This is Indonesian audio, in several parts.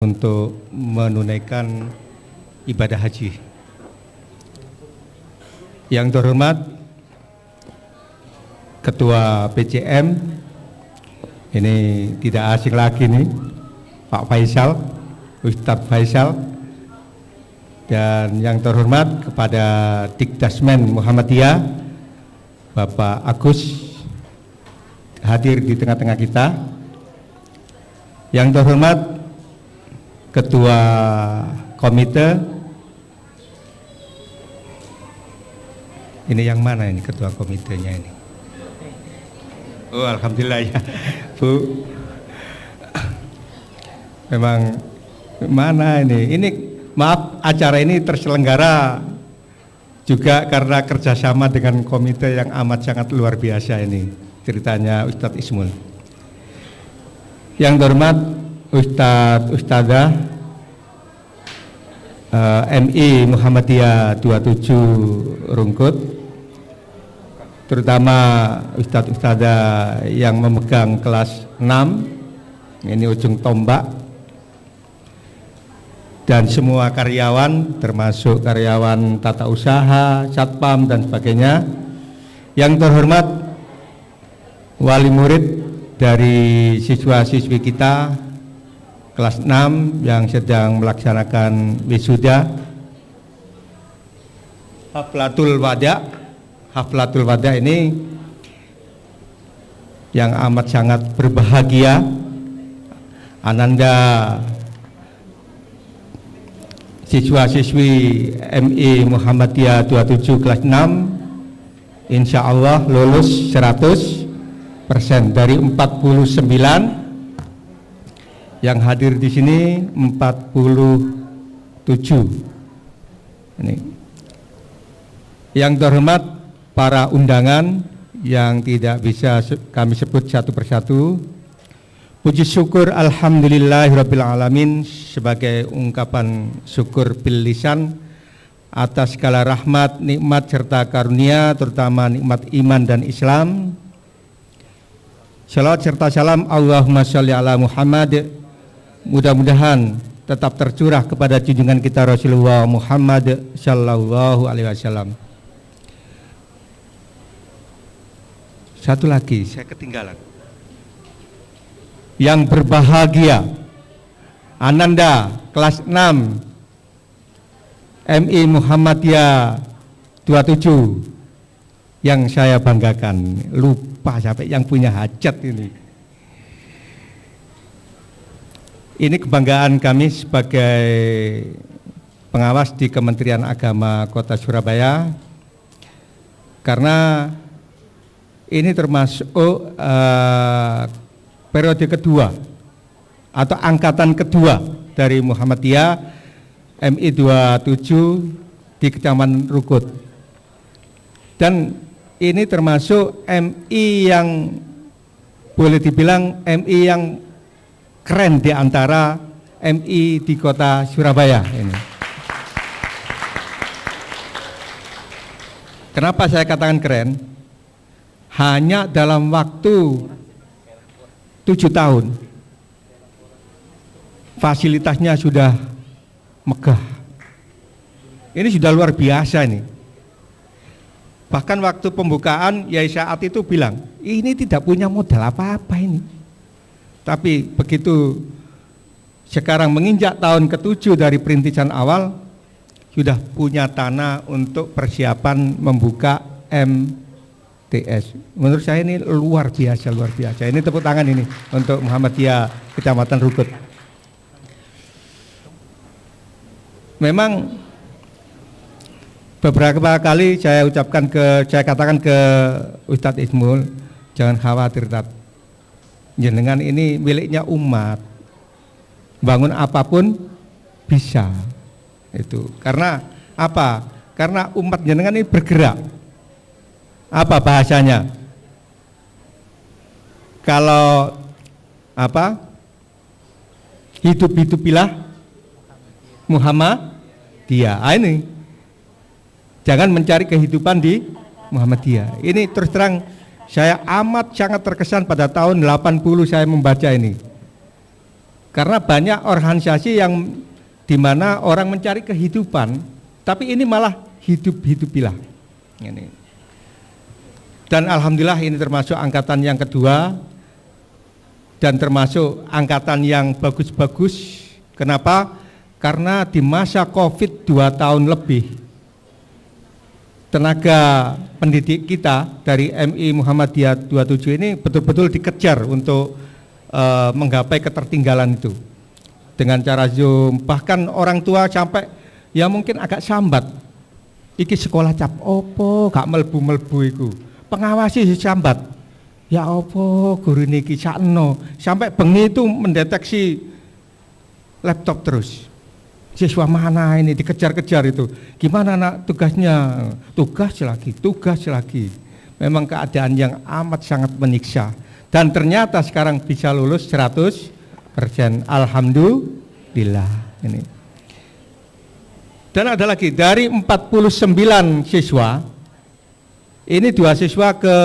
untuk menunaikan ibadah haji. Yang terhormat Ketua PCM, ini tidak asing lagi nih, Pak Faisal, Ustadz Faisal, dan yang terhormat kepada Dikdasmen Muhammadiyah, Bapak Agus, hadir di tengah-tengah kita. Yang terhormat Ketua Komite, ini yang mana ini ketua komitenya ini? Oh, alhamdulillah ya, Bu. Memang mana ini? Ini maaf, acara ini terselenggara juga karena kerjasama dengan komite yang amat sangat luar biasa ini. Ceritanya Ustadz Ismul. Yang terhormat Ustadzah MI Muhammadiyah 27 Rungkut, terutama Ustadzah yang memegang kelas 6, ini ujung tombak, dan semua karyawan termasuk karyawan tata usaha, satpam dan sebagainya. Yang terhormat wali murid dari siswa-siswi kita kelas 6 yang sedang melaksanakan wisuda, Haflatul Wada. Haflatul Wada ini yang amat sangat berbahagia. Ananda siswa-siswi MI Muhammadiyah 27 kelas 6 insya Allah lulus 100% dari 49 yang hadir di sini 47. Ini. Yang terhormat para undangan yang tidak bisa kami sebut satu persatu. Puji syukur alhamdulillahirabbil alamin sebagai ungkapan syukur bil lisan atas segala rahmat, nikmat serta karunia, terutama nikmat iman dan Islam. Salawat serta salam Allahumma sholli ala Muhammad mudah-mudahan tetap tercurah kepada junjungan kita Rasulullah Muhammad sallallahu alaihi wasallam. Satu lagi saya ketinggalan. Yang berbahagia Ananda kelas 6 MI Muhammadiyah 27 yang saya banggakan, lupa sampai yang punya hajat ini. Ini kebanggaan kami sebagai pengawas di Kementerian Agama Kota Surabaya, karena ini termasuk periode kedua atau angkatan kedua dari Muhammadiyah MI 27 di Kecamatan Rungkut. Dan ini termasuk MI yang boleh dibilang MI yang keren di antara MI di Kota Surabaya ini. Kenapa saya katakan keren? Hanya dalam waktu 7 tahun fasilitasnya sudah megah. Ini sudah luar biasa ini. Bahkan waktu pembukaan Yai Saat itu bilang, ini tidak punya modal apa-apa ini. Tapi begitu sekarang menginjak tahun ke-7 dari perintisan awal, sudah punya tanah untuk persiapan membuka MTS. Menurut saya ini luar biasa, luar biasa. Ini tepuk tangan ini untuk Muhammadiyah Kecamatan Rungkut. Memang beberapa kali saya katakan ke Ustadz Ismul, jangan khawatir, Tat. Jenengan ini miliknya umat, bangun apapun bisa. Itu karena apa? Karena umat jenengan ini bergerak. Apa bahasanya? Kalau apa? Hidup-hidupilah Muhammadiyah. Ini jangan mencari kehidupan di Muhammadiyah. Ini terus terang saya amat sangat terkesan pada tahun 80 saya membaca ini. Karena banyak organisasi yang di mana orang mencari kehidupan, tapi ini malah hidup-hidupilah. Ini. Dan alhamdulillah ini termasuk angkatan yang kedua dan termasuk angkatan yang bagus-bagus. Kenapa? Karena di masa Covid 2 tahun lebih, tenaga pendidik kita dari MI Muhammadiyah 27 ini betul-betul dikejar untuk menggapai ketertinggalan itu dengan cara Zoom. Bahkan orang tua sampai ya mungkin agak sambat, iki sekolah cap opo gak melbu-melbu iku, pengawasi sambat, ya opo guru niki sakno, sampai bengi itu mendeteksi laptop terus. Siswa mana ini dikejar-kejar itu, gimana nak tugasnya, tugas lagi. Memang keadaan yang amat sangat menyiksa. Dan ternyata sekarang bisa lulus 100%. Alhamdulillah ini. Dan ada lagi dari 49 siswa, ini 2 siswa ke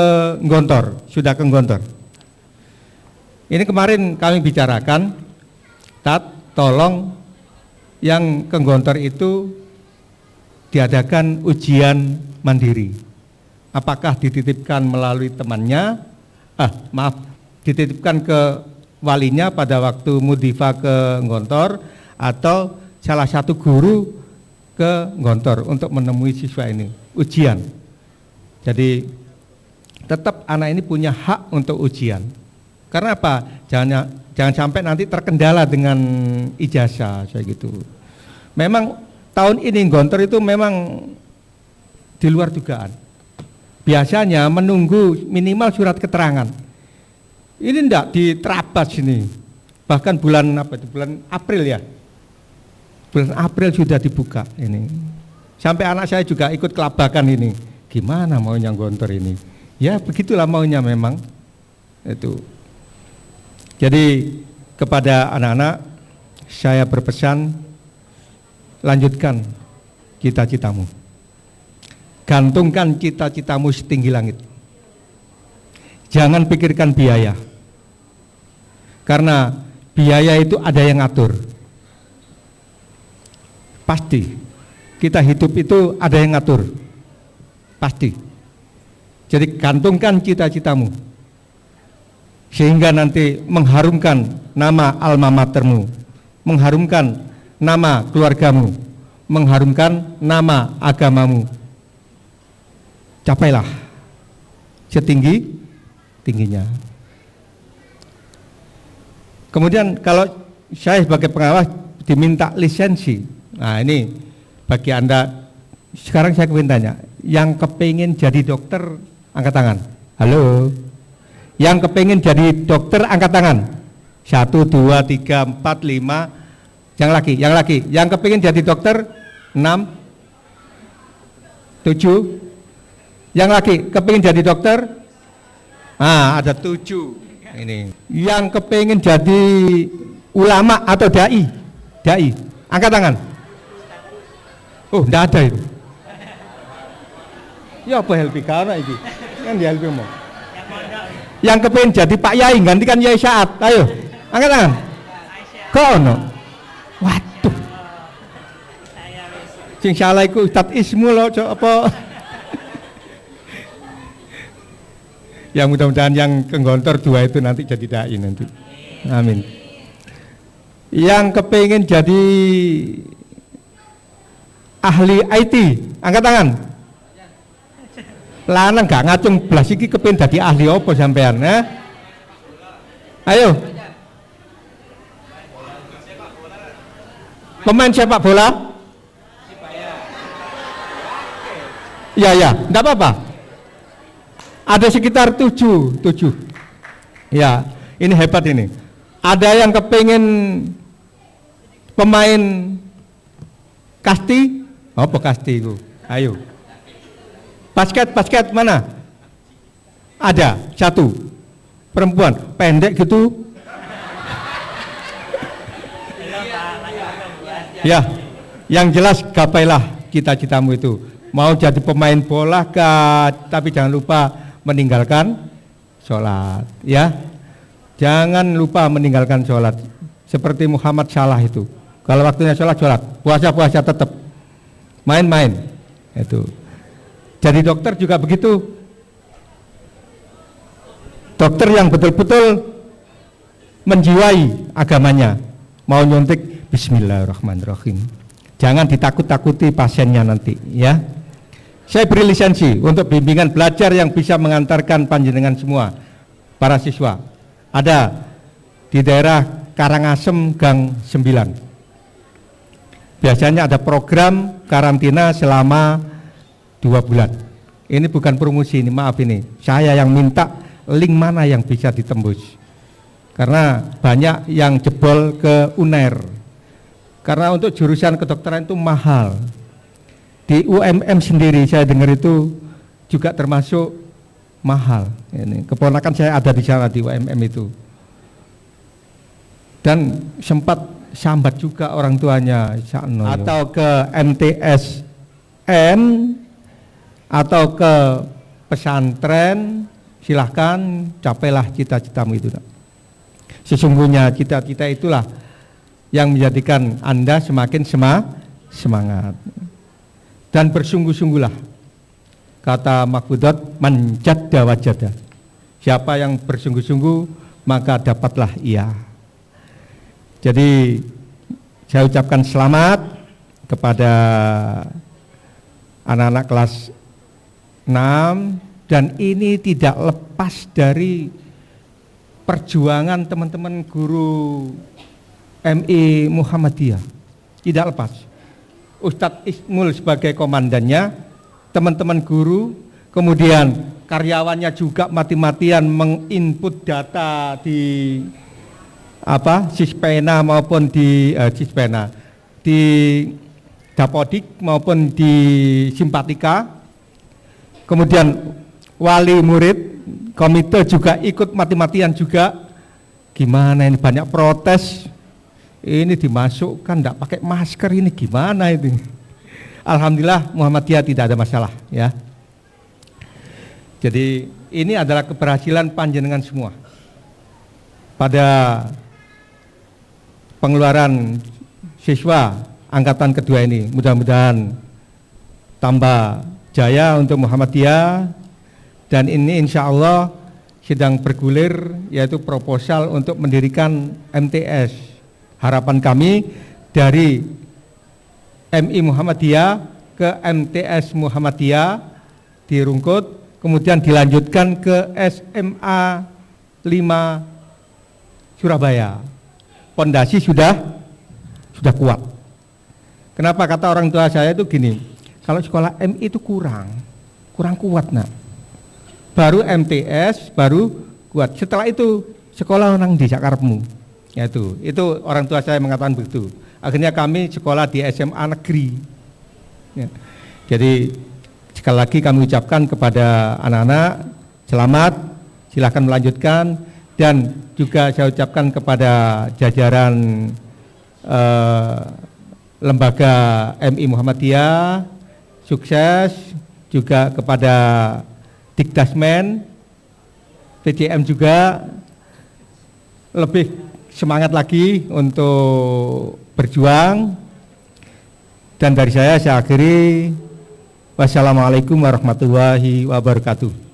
Gontor, sudah ke Gontor. Ini kemarin kami bicarakan, tolong yang ke Gontor itu diadakan ujian mandiri. Apakah dititipkan melalui temannya? Dititipkan ke walinya pada waktu Mudifa ke Gontor, atau salah satu guru ke Gontor untuk menemui siswa ini, ujian. Jadi tetap anak ini punya hak untuk ujian. Karena apa? Jangan sampai nanti terkendala dengan ijazah kayak gitu. Memang tahun ini Gontor itu memang di luar dugaan. Biasanya menunggu minimal surat keterangan. Ini enggak diterabas ini. Bahkan bulan bulan April ya. Bulan April sudah dibuka ini. Sampai anak saya juga ikut kelabakan ini. Gimana maunya Gontor ini? Ya begitulah maunya memang. Itu. Jadi kepada anak-anak saya berpesan, lanjutkan cita-citamu. Gantungkan cita-citamu setinggi langit. Jangan pikirkan biaya. Karena biaya itu ada yang ngatur. Pasti. Kita hidup itu ada yang ngatur. Pasti. Jadi gantungkan cita-citamu. Sehingga nanti mengharumkan nama alma matermu, mengharumkan nama keluargamu, mengharumkan nama agamamu. Capailah setinggi-tingginya. Kemudian kalau saya sebagai pengawas diminta lisensi, nah ini bagi Anda, sekarang saya ingin tanya, yang kepingin jadi dokter angkat tangan. Halo, yang kepingin jadi dokter angkat tangan. 1, 2, 3, 4, 5. Yang laki, yang kepingin jadi dokter 6, 7. Yang laki kepingin jadi dokter, ada 7 ini. Yang kepingin jadi ulama atau dai, angkat tangan. Oh, enggak ada itu. Ya apa helpi karena ini kan di helpi mau. Yang kepingin jadi Pak Yai, gantikan Yai Saat, ayo, angkat tangan. Kono, waduh. Sing salah iku Ustadz Ismu loh, apa? Yang mudah-mudahan yang ke Gontor 2 itu nanti jadi dai nanti. Amin. Yang kepingin jadi ahli IT, angkat tangan. Lanang gak ngacung blas iki kepingin jadi ahli apa sampean, Ayo. Pemain sepak bola? Ya, enggak apa-apa. Ada sekitar 7. Ya, ini hebat ini. Ada yang kepingin pemain kasti? Apa kasti itu? Ayo. Basket mana? Ada 1. Perempuan, pendek gitu. Ya, yang jelas gapailah cita-citamu itu. Mau jadi pemain bola kah, tapi jangan lupa meninggalkan sholat, ya. Jangan lupa meninggalkan sholat. seperti Muhammad Salah itu. Kalau waktunya sholat, puasa tetap, main-main. Itu. Jadi dokter juga begitu. Dokter yang betul-betul menjiwai agamanya, mau nyuntik Bismillahirrahmanirrahim. Jangan ditakut-takuti pasiennya nanti, ya. Saya beri lisensi untuk bimbingan belajar yang bisa mengantarkan panjenengan semua, para siswa. Ada di daerah Karangasem Gang 9. Biasanya ada program karantina selama 2 bulan. Ini bukan promosi, ini maaf ini. Saya yang minta link mana yang bisa ditembus. Karena banyak yang jebol ke UNER. Karena untuk jurusan kedokteran itu mahal. Di UMM sendiri saya dengar itu juga termasuk mahal. Ini keponakan saya ada di sana di UMM itu. Dan sempat sambat juga orang tuanya atau ke MTSN atau ke pesantren, silahkan capailah cita-citamu itu. Sesungguhnya cita-cita itulah yang menjadikan Anda semakin semangat. Dan bersungguh-sungguhlah, kata Makbudot, manjadda wajada. Siapa yang bersungguh-sungguh maka dapatlah ia. Jadi saya ucapkan selamat kepada anak-anak kelas 6, dan ini tidak lepas dari perjuangan teman-teman guru MI Muhammadiyah. Tidak lepas. Ustadz Ismul sebagai komandannya, teman-teman guru, kemudian karyawannya juga mati-matian menginput data di Sispena maupun di Sispena, di Dapodik maupun di Simpatika. Kemudian wali murid, komite juga ikut mati-matian juga. Gimana ini, banyak protes. Ini dimasukkan enggak pakai masker, ini gimana itu? Alhamdulillah Muhammadiyah tidak ada masalah, ya. Jadi ini adalah keberhasilan panjenengan semua. Pada pengeluaran siswa angkatan kedua ini, mudah-mudahan tambah jaya untuk Muhammadiyah, dan ini insya Allah sedang bergulir, yaitu proposal untuk mendirikan MTS. Harapan kami dari MI Muhammadiyah ke MTS Muhammadiyah di Rungkut, kemudian dilanjutkan ke SMA 5 Surabaya. Pondasi sudah kuat. Kenapa kata orang tua saya itu gini, kalau sekolah MI itu kurang kuat, nak. Baru MTS baru kuat. Setelah itu sekolah orang di Jakartamu. Ya itu orang tua saya mengatakan begitu. Akhirnya kami sekolah di SMA negeri. Ya. Jadi sekali lagi kami ucapkan kepada anak-anak selamat, silahkan melanjutkan. Dan juga saya ucapkan kepada jajaran lembaga MI Muhammadiyah, sukses, juga kepada Dikdasmen, PCM juga, lebih semangat lagi untuk berjuang. Dan dari saya akhiri, wassalamualaikum warahmatullahi wabarakatuh.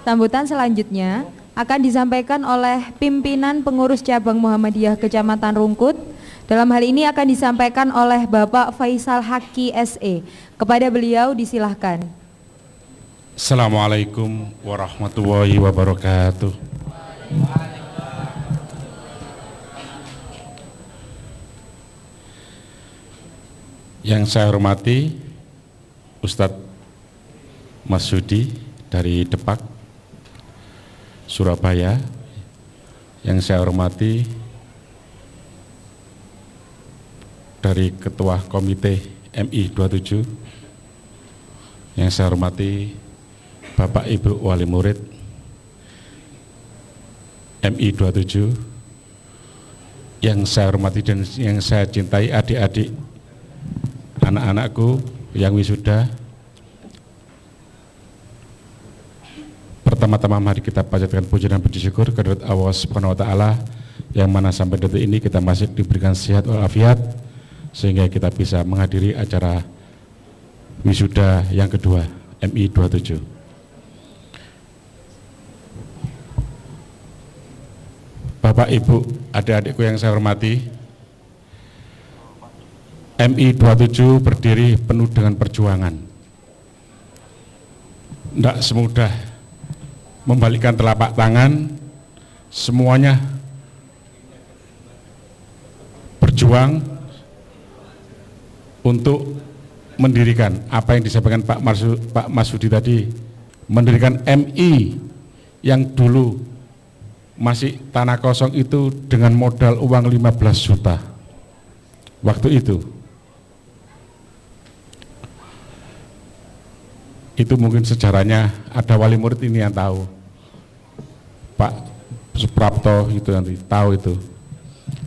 Sambutan selanjutnya akan disampaikan oleh pimpinan pengurus cabang Muhammadiyah Kecamatan Rungkut. Dalam hal ini akan disampaikan oleh Bapak Faisal Haki SE. Kepada beliau disilahkan. Assalamualaikum warahmatullahi wabarakatuh. Yang saya hormati Ustadz Masudi dari Depak, Surabaya. Yang saya hormati dari Ketua Komite MI 27, yang saya hormati Bapak Ibu Wali Murid MI 27, yang saya hormati dan yang saya cintai adik-adik, anak-anakku yang wisuda. Pertama-tama mari kita panjatkan puji dan puji syukur kehadirat Allah Subhanahu wa taala yang mana sampai detik ini kita masih diberikan sehat walafiat sehingga kita bisa menghadiri acara wisuda yang kedua MI 27. Bapak, Ibu, adik-adikku yang saya hormati, MI 27 berdiri penuh dengan perjuangan. Tidak semudah membalikkan telapak tangan, semuanya berjuang untuk mendirikan apa yang disampaikan Pak Masudi tadi, mendirikan MI yang dulu masih tanah kosong itu dengan modal uang 15 juta waktu itu. Itu mungkin sejarahnya ada wali murid ini yang tahu, Pak Suprapto itu nanti tahu itu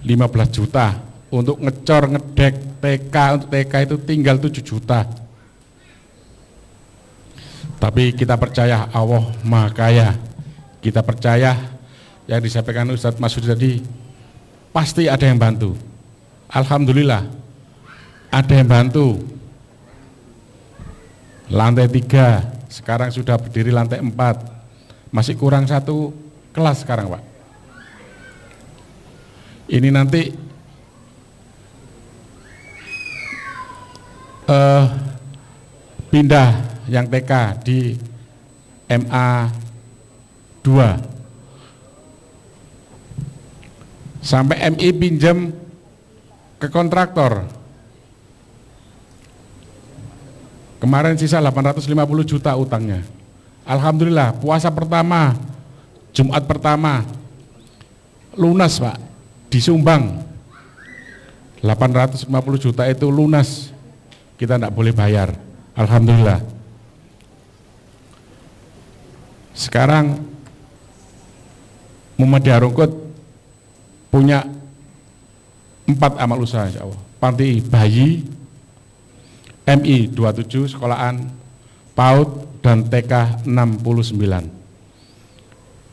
15 juta untuk ngecor ngedek TK, untuk TK itu tinggal 7 juta. Tapi kita percaya Allah Maha Kaya, kita percaya yang disampaikan Ustadz Masudi tadi pasti ada yang bantu. Alhamdulillah ada yang bantu. Lantai 3 sekarang sudah berdiri lantai 4, masih kurang 1 kelas sekarang Pak. Ini nanti pindah yang TK di MA 2 sampai MI pinjam ke kontraktor. Kemarin sisa 850 juta utangnya. Alhamdulillah puasa pertama, Jumat pertama lunas Pak, disumbang 850 juta itu lunas, kita tidak boleh bayar. Alhamdulillah. Sekarang Muhammadiyah Rungkut punya 4 amal usaha insya Allah. Panti bayi, MI 27 sekolahan, PAUD dan TK 69.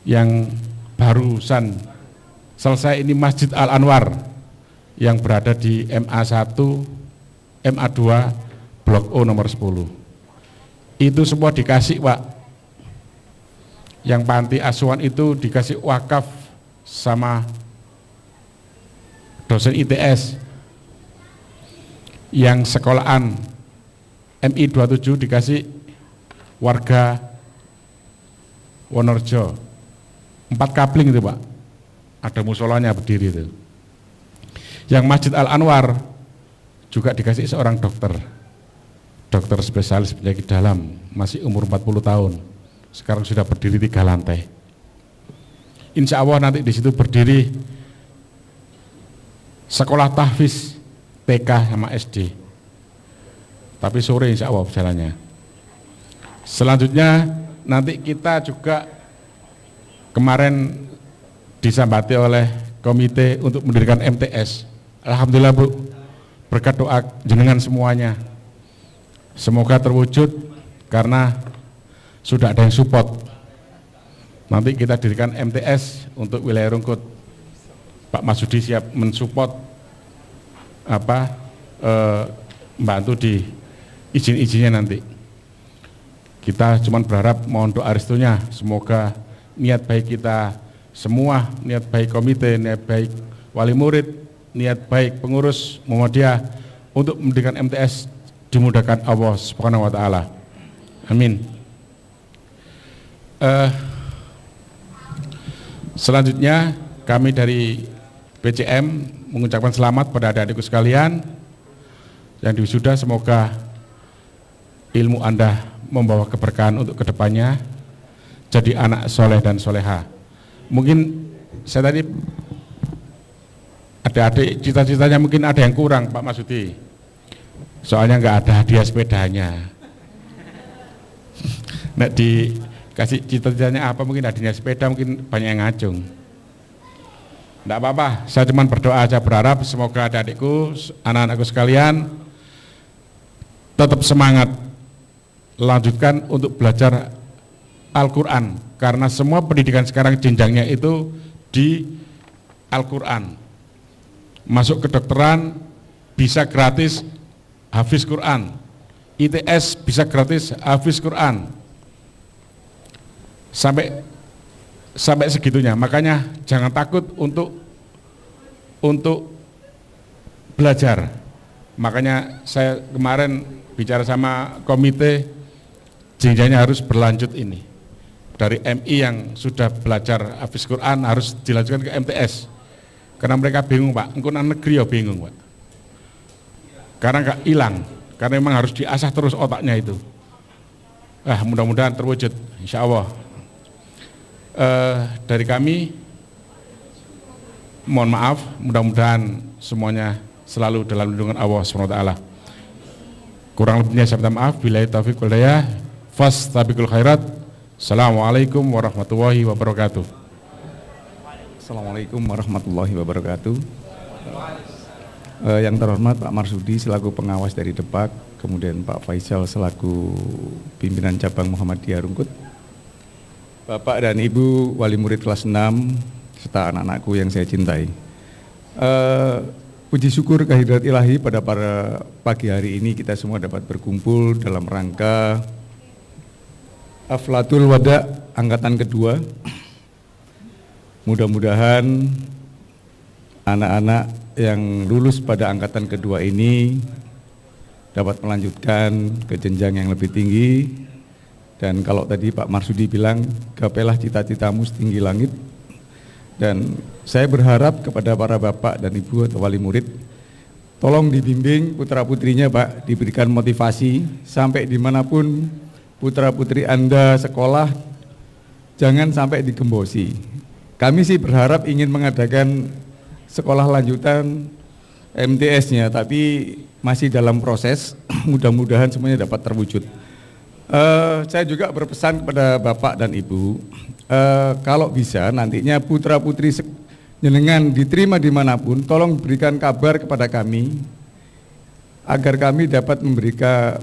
Yang barusan selesai ini Masjid Al Anwar yang berada di MA 1, MA 2, Blok O nomor 10. Itu semua dikasih Pak. Yang panti asuhan itu dikasih wakaf sama dosen ITS. Yang sekolahan MI 27 dikasih warga Wonorejo. 4 kapling itu Pak, ada musolanya berdiri itu. Yang Masjid Al Anwar juga dikasih seorang dokter spesialis penyakit dalam, masih umur 40 tahun, sekarang sudah berdiri 3 lantai. Insya Allah nanti di situ berdiri sekolah tahfiz TK sama SD. Tapi sore insya Allah jalannya. Selanjutnya nanti kita juga kemarin disambati oleh komite untuk mendirikan MTS. Alhamdulillah Bu, berkat doa jenengan semuanya, semoga terwujud karena sudah ada yang support. Nanti kita dirikan MTS untuk wilayah Rungkut. Pak Masudi siap mensupport membantu di izin-izinnya nanti. Kita cuma berharap mohon doa restunya, semoga niat baik kita semua, niat baik komite, niat baik wali murid, niat baik pengurus Muhammadiyah untuk mendirikan MTS dimudahkan Allah Subhanahu wa taala. Amin. Selanjutnya kami dari PCM mengucapkan selamat pada adik-adikku sekalian yang diwisuda, semoga ilmu Anda membawa keberkahan untuk kedepannya, jadi anak soleh dan soleha. Mungkin saya tadi adik-adik cita-citanya mungkin ada yang kurang Pak Masudi, soalnya nggak ada hadiah sepedanya. Nek dikasih cita-citanya apa, mungkin hadiahnya sepeda, mungkin banyak yang ngacung. Tidak apa-apa, saya cuma berdoa aja, berharap semoga adik-adikku, anak-anakku sekalian tetap semangat, lanjutkan untuk belajar Al-Quran, karena semua pendidikan sekarang jenjangnya itu di Al-Quran. Masuk kedokteran bisa gratis hafiz Quran, ITS bisa gratis hafiz Quran, sampai segitunya. Makanya jangan takut untuk belajar. Makanya saya kemarin bicara sama komite, jenjangnya harus berlanjut ini. Dari MI yang sudah belajar hafiz Quran harus dilanjutkan ke MTS. Karena mereka bingung, Pak, engko nang negeri ya bingung, Pak. Karena nggak hilang, karena memang harus diasah terus otaknya itu. Mudah-mudahan terwujud, insya Allah. Dari kami, mohon maaf, mudah-mudahan semuanya selalu dalam lindungan Allah SWT. Kurang lebihnya saya minta maaf. Billahi taufiq wal hidayah. Fastabiqul khairat. Assalamualaikum warahmatullahi wabarakatuh. Assalamualaikum warahmatullahi wabarakatuh. Yang terhormat Pak Marsudi selaku pengawas dari Depak, kemudian Pak Faisal selaku pimpinan cabang Muhammadiyah Rungkut, Bapak dan Ibu wali murid kelas 6 serta anak-anakku yang saya cintai. Puji syukur kehadirat ilahi pada pagi hari ini kita semua dapat berkumpul dalam rangka Haflatul Wada angkatan kedua. Mudah-mudahan anak-anak yang lulus pada angkatan kedua ini dapat melanjutkan ke jenjang yang lebih tinggi. Dan kalau tadi Pak Marsudi bilang, gapailah cita-citamu setinggi langit. Dan saya berharap kepada para bapak dan ibu atau wali murid, tolong dibimbing putra-putrinya Pak, diberikan motivasi sampai dimanapun putra-putri Anda sekolah, jangan sampai digembosi. Kami sih berharap ingin mengadakan sekolah lanjutan MTS-nya, tapi masih dalam proses, mudah-mudahan semuanya dapat terwujud. Saya juga berpesan kepada Bapak dan Ibu, kalau bisa nantinya putra-putri jenengan diterima dimanapun, tolong berikan kabar kepada kami, agar kami dapat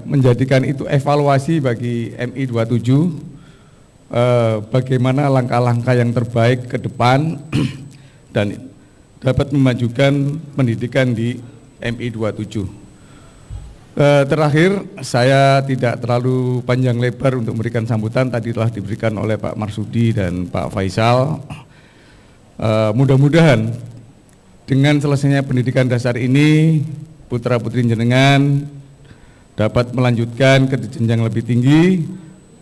menjadikan itu evaluasi bagi MI 27, bagaimana langkah-langkah yang terbaik ke depan dan dapat memajukan pendidikan di MI 27. Terakhir, saya tidak terlalu panjang lebar untuk memberikan sambutan, tadi telah diberikan oleh Pak Marsudi dan Pak Faisal. Mudah-mudahan dengan selesainya pendidikan dasar ini, putra-putri jenengan dapat melanjutkan ke jenjang lebih tinggi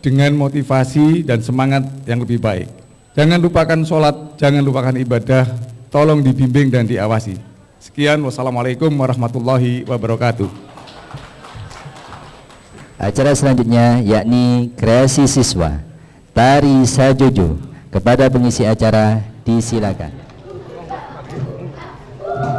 dengan motivasi dan semangat yang lebih baik. Jangan lupakan sholat, jangan lupakan ibadah, tolong dibimbing dan diawasi. Sekian, wassalamualaikum warahmatullahi wabarakatuh. Acara selanjutnya yakni kreasi siswa Tari Sajojo. Kepada pengisi acara disilakan. Tepuk tangannya dulu semuanya. Tari Sajojo.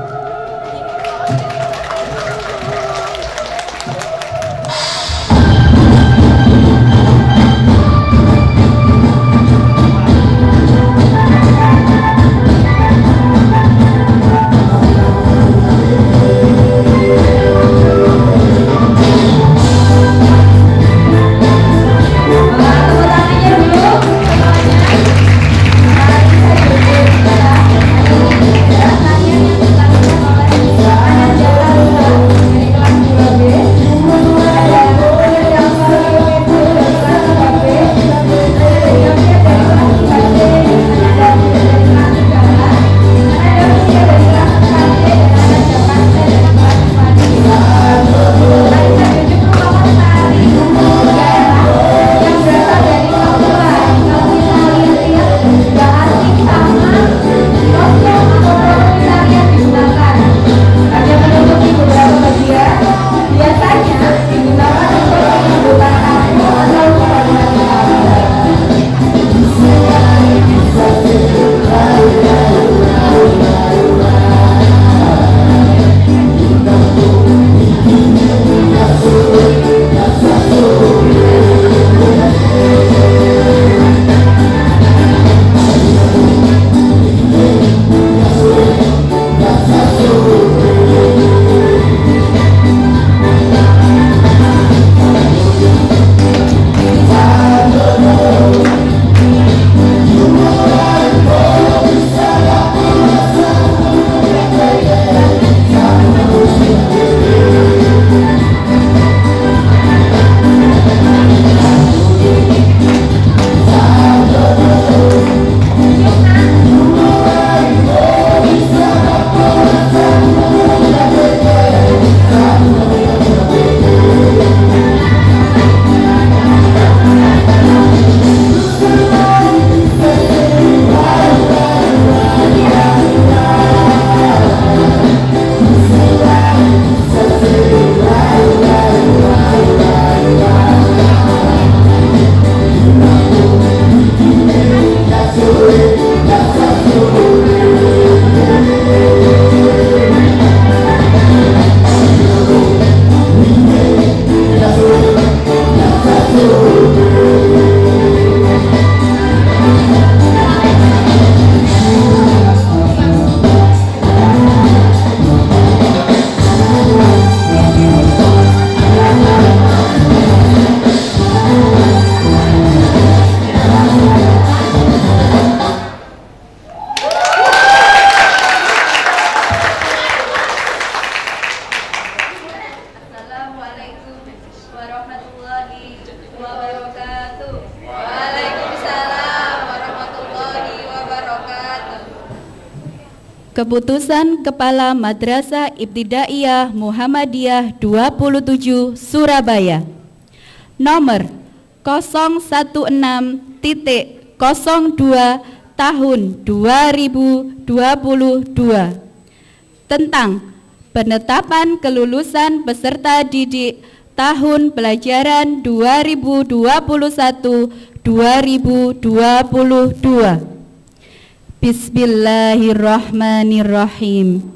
Keputusan Kepala Madrasah Ibtidaiyah Muhammadiyah 27 Surabaya nomor 016.02 tahun 2022 tentang penetapan kelulusan peserta didik tahun pelajaran 2021-2022. Bismillahirrahmanirrahim.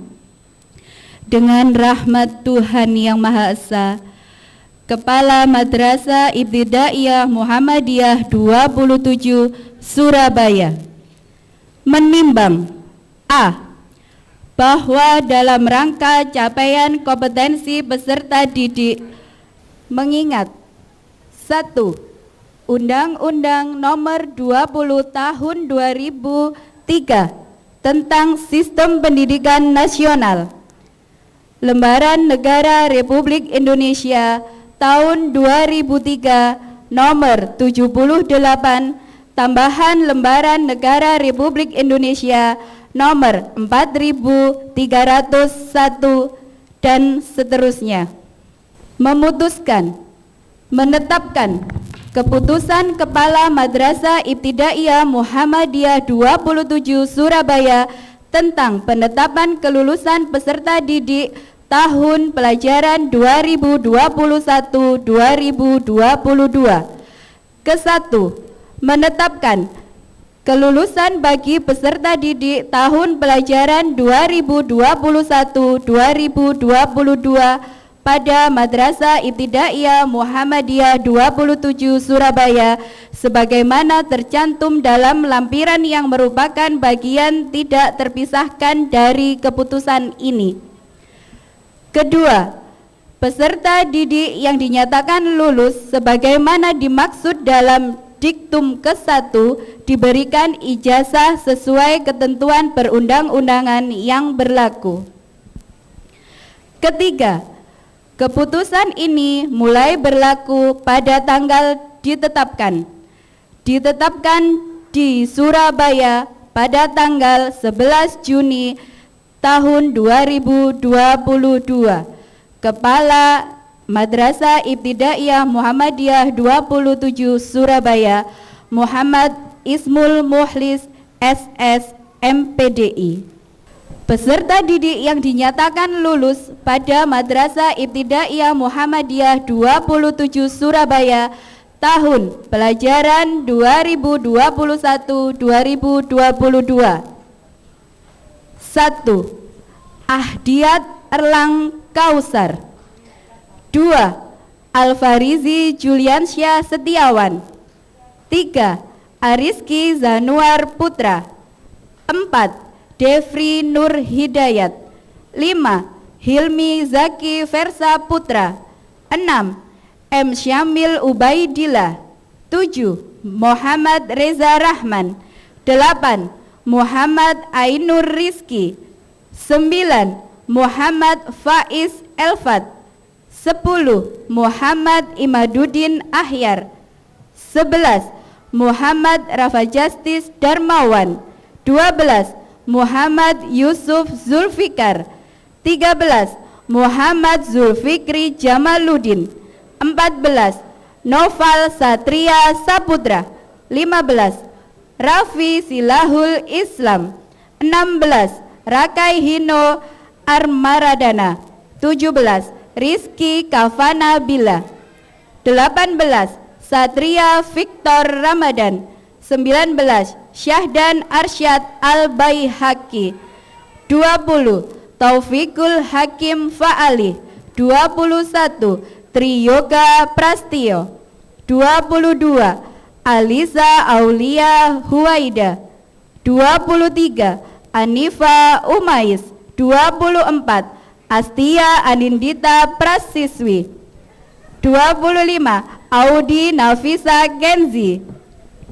Dengan rahmat Tuhan Yang Maha Esa, Kepala Madrasah Ibtidaiyah Muhammadiyah 27 Surabaya menimbang A. Bahwa dalam rangka capaian kompetensi peserta didik mengingat 1. Undang-Undang Nomor 20 Tahun 2003 tentang Sistem Pendidikan Nasional, Lembaran Negara Republik Indonesia tahun 2003 Nomor 78 tambahan Lembaran Negara Republik Indonesia Nomor 4301 dan seterusnya. Memutuskan, menetapkan Keputusan Kepala Madrasah Ibtidaiyah Muhammadiyah 27 Surabaya tentang penetapan kelulusan peserta didik tahun pelajaran 2021-2022. Ke-1. Menetapkan kelulusan bagi peserta didik tahun pelajaran 2021-2022 pada Madrasah Ibtidaiyah Muhammadiyah 27 Surabaya sebagaimana tercantum dalam lampiran yang merupakan bagian tidak terpisahkan dari keputusan ini. Kedua, peserta didik yang dinyatakan lulus sebagaimana dimaksud dalam diktum ke-1 diberikan ijazah sesuai ketentuan perundang-undangan yang berlaku. Ketiga, keputusan ini mulai berlaku pada tanggal ditetapkan di Surabaya pada tanggal 11 Juni tahun 2022. Kepala Madrasah Ibtidaiyah Muhammadiyah 27 Surabaya, Muhammad Ismul Muhlis SS MPDI. Peserta didik yang dinyatakan lulus pada Madrasah Ibtidaiyah Muhammadiyah 27 Surabaya tahun pelajaran 2021-2022. 1. Ahdiat Erlang Kausar. 2. Alfarizi Juliansyah Setiawan. 3. Ariski Zanuar Putra. 4. Devri Nur Hidayat. 5. Hilmi Zaki Versa Putra. 6. M. Syamil Ubaidillah. 7. Muhammad Reza Rahman. 8. Muhammad Ainur Rizki. 9. Muhammad Faiz Elfat. 10. Muhammad Imaduddin Ahyar. 11. Muhammad Rafajastis Darmawan. 12. Muhammad Yusuf Zulfikar. 13. Muhammad Zulfikri Jamaluddin. 14. Noval Satria Saputra. 15. Rafi Silahul Islam. 16. Rakai Hino Armaradana. 17. Rizky Kavana Bila. 18. Satria Victor Ramadan. 19. Syahdan Arsyad Al-Baihaqi. 20. Taufikul Hakim Fa'ali. 21. Triyoga Prastio. 22. Alisa Aulia Huwaida. 23. Anifa Umais. 24. Astia Anindita Prasiswi. 25. Audi Nafisa Genzi.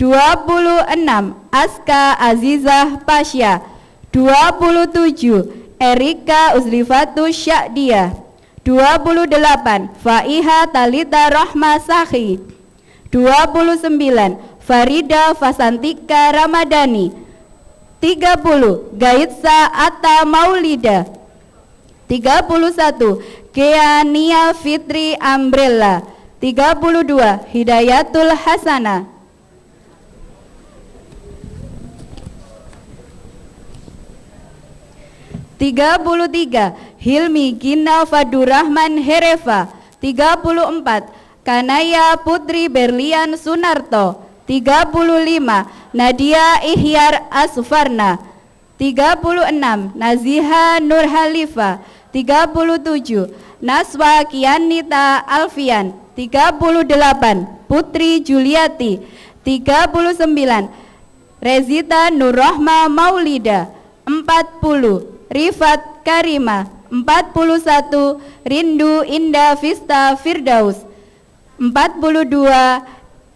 26. Aska Azizah Pasya. 27. Erika Uzlifatus Syakdia. 28. Faiha Talita Rahma Sakhi. 29. Farida Fasantika Ramadhani. 30 Gaitsa Atta Maulida. 31 Keania Fitri Ambrella. 32 Hidayatul Hasana. 33 Hilmi Gina Fadurrahman Herefa. 34 Kanaya Putri Berlian Sunarto. 35 Nadia Ihyar Asfarna. 36 Naziha Nur Halifa. 37 Naswa Kianita Alfian. 38 Putri Juliati. 39 Rezita Nurrohma Maulida. 40 Rifat Karima. 41 Rindu Indah Vista Firdaus. 42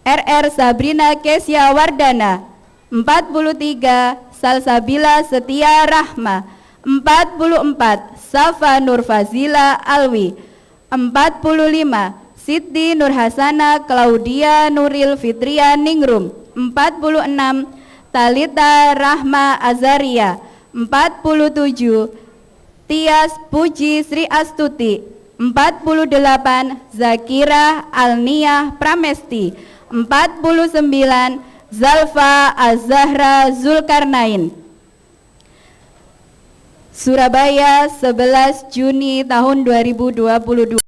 RR Sabrina Kesya Wardana. 43 Salsabila Setia Rahma. 44 Safa Nur Fazila Alwi. 45 Siti Nur Hasana Claudia Nuril Fitria Ningrum. 46 Talita Rahma Azaria. 47 Tias Puji Sri Astuti. 48 Zakira Alniyah Pramesti. 49 Zalfa Az-Zahra Zulkarnain. Surabaya 11 Juni tahun 2022.